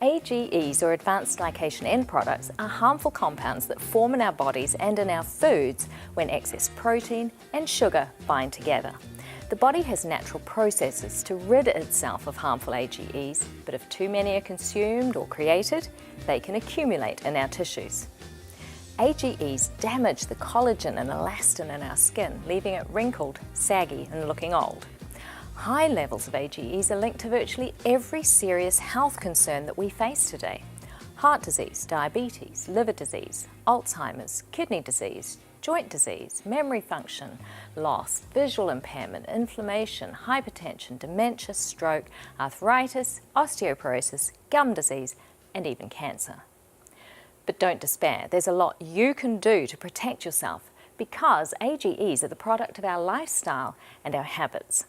AGEs, or advanced glycation end products, are harmful compounds that form in our bodies and in our foods when excess protein and sugar bind together. The body has natural processes to rid itself of harmful AGEs, but if too many are consumed or created, they can accumulate in our tissues. AGEs damage the collagen and elastin in our skin, leaving it wrinkled, saggy, and looking old. High levels of AGEs are linked to virtually every serious health concern that we face today. Heart disease, diabetes, liver disease, Alzheimer's, kidney disease, joint disease, memory function loss, visual impairment, inflammation, hypertension, dementia, stroke, arthritis, osteoporosis, gum disease, and even cancer. But don't despair, there's a lot you can do to protect yourself because AGEs are the product of our lifestyle and our habits.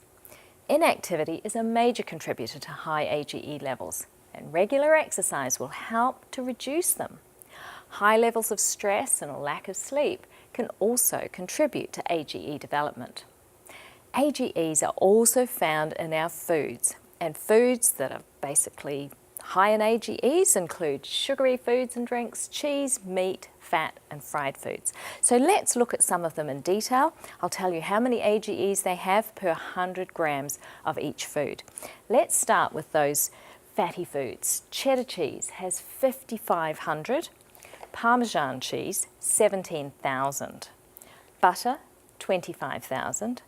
Inactivity is a major contributor to high AGE levels, and regular exercise will help to reduce them. High levels of stress and a lack of sleep can also contribute to AGE development. AGEs are also found in our foods, and foods that are basically high in AGEs include sugary foods and drinks, cheese, meat, fat and fried foods. So let's look at some of them in detail. I'll tell you how many AGEs they have per 100 grams of each food. Let's start with those fatty foods. Cheddar cheese has 5,500, Parmesan cheese 17,000, butter 25,000,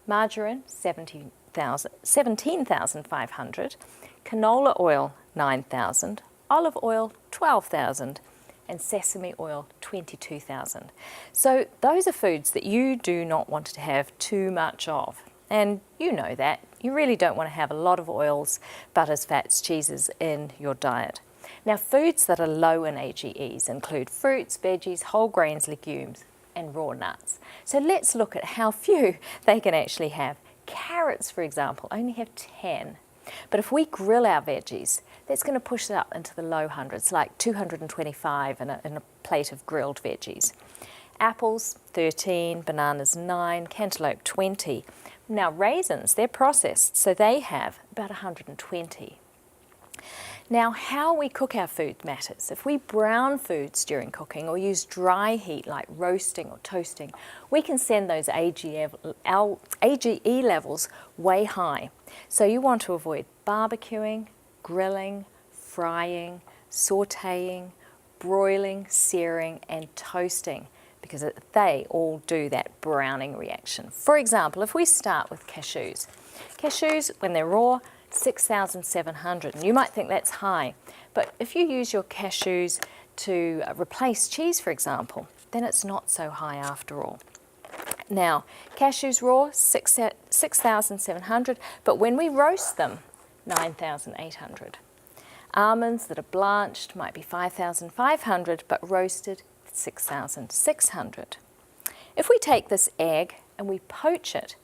margarine 17,500, canola oil 9,000, olive oil 12,000, and sesame oil 22,000. So those are foods that you do not want to have too much of. And you know that. You really don't want to have a lot of oils, butters, fats, cheeses in your diet. Now, foods that are low in AGEs include fruits, veggies, whole grains, legumes, and raw nuts. So let's look at how few they can actually have. Carrots, for example, only have 10. But if we grill our veggies, that's going to push it up into the low hundreds, like 225 in a plate of grilled veggies. Apples, 13, bananas, 9, cantaloupe, 20. Now raisins, they're processed, so they have about 120. Now, how we cook our food matters. If we brown foods during cooking or use dry heat like roasting or toasting, we can send those AGE levels way high. So you want to avoid barbecuing, grilling, frying, sautéing, broiling, searing and toasting because they all do that browning reaction. For example, if we start with cashews. Cashews, when they're raw, 6,700, and you might think that's high, but if you use your cashews to replace cheese, for example, then it's not so high after all. Now, cashews raw, 6,700, but when we roast them, 9,800. Almonds that are blanched might be 5,500, but roasted, 6,600. If we take this egg and we poach it,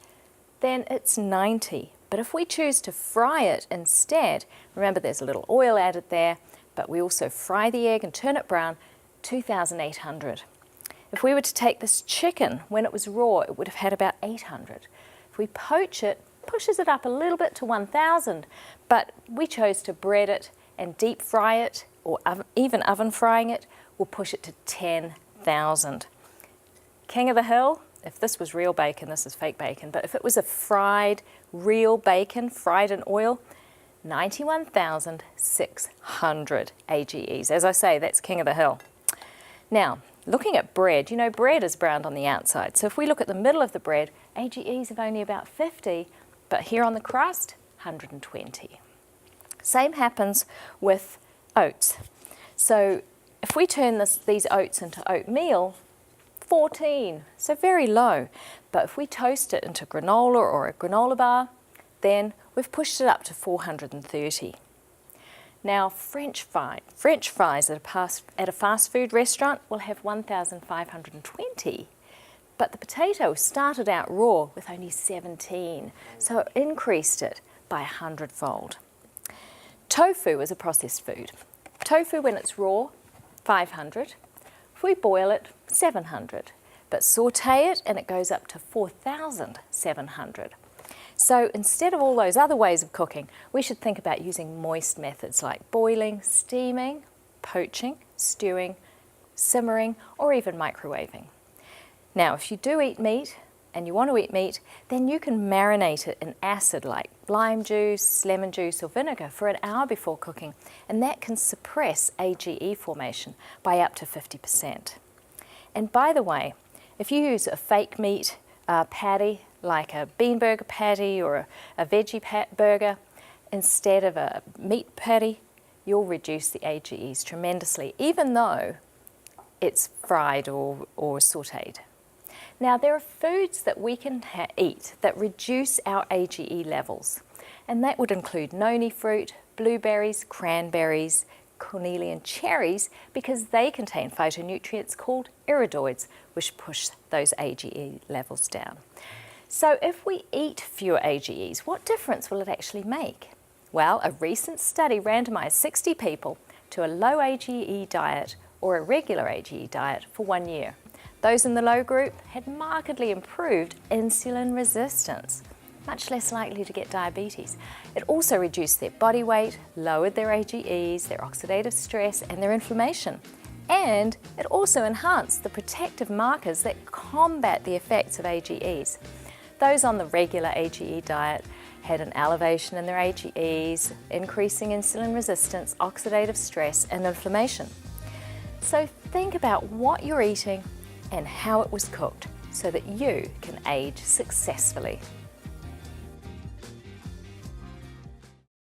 then it's 90. But if we choose to fry it instead, remember there's a little oil added there, but we also fry the egg and turn it brown, 2,800. If we were to take this chicken when it was raw, it would have had about 800. If we poach it, pushes it up a little bit to 1,000, but we chose to bread it and deep fry it, or even oven frying it, will push it to 10,000. King of the hill, if this was real bacon, this is fake bacon, but if it was a fried, real bacon, fried in oil, 91,600 AGEs. As I say, that's king of the hill. Now, looking at bread, you know, bread is browned on the outside. So if we look at the middle of the bread, AGEs of only about 50, but here on the crust, 120. Same happens with oats. So if we turn these oats into oatmeal, 14, so very low. But if we toast it into granola or a granola bar, then we've pushed it up to 430. Now, French fries at a fast food restaurant will have 1,520. But the potato started out raw with only 17, so it increased it by 100-fold. Tofu is a processed food. Tofu, when it's raw, 500. If we boil it, 700. But sauté it and it goes up to 4,700. So instead of all those other ways of cooking, we should think about using moist methods like boiling, steaming, poaching, stewing, simmering, or even microwaving. Now, if you do eat meat and you want to eat meat, then you can marinate it in acid like lime juice, lemon juice, or vinegar for an hour before cooking, and that can suppress AGE formation by up to 50%. And by the way, if you use a fake meat patty, like a bean burger patty or a veggie burger, instead of a meat patty, you'll reduce the AGEs tremendously, even though it's fried or sautéed. Now, there are foods that we can eat that reduce our AGE levels, and that would include noni fruit, blueberries, cranberries, cornelian cherries, because they contain phytonutrients called iridoids, which push those AGE levels down. So if we eat fewer AGEs, what difference will it actually make? Well, a recent study randomized 60 people to a low AGE diet or a regular AGE diet for 1 year. Those in the low group had markedly improved insulin resistance, much less likely to get diabetes. It also reduced their body weight, lowered their AGEs, their oxidative stress, and their inflammation. And it also enhanced the protective markers that combat the effects of AGEs. Those on the regular AGE diet had an elevation in their AGEs, increasing insulin resistance, oxidative stress, and inflammation. So think about what you're eating and how it was cooked so that you can age successfully.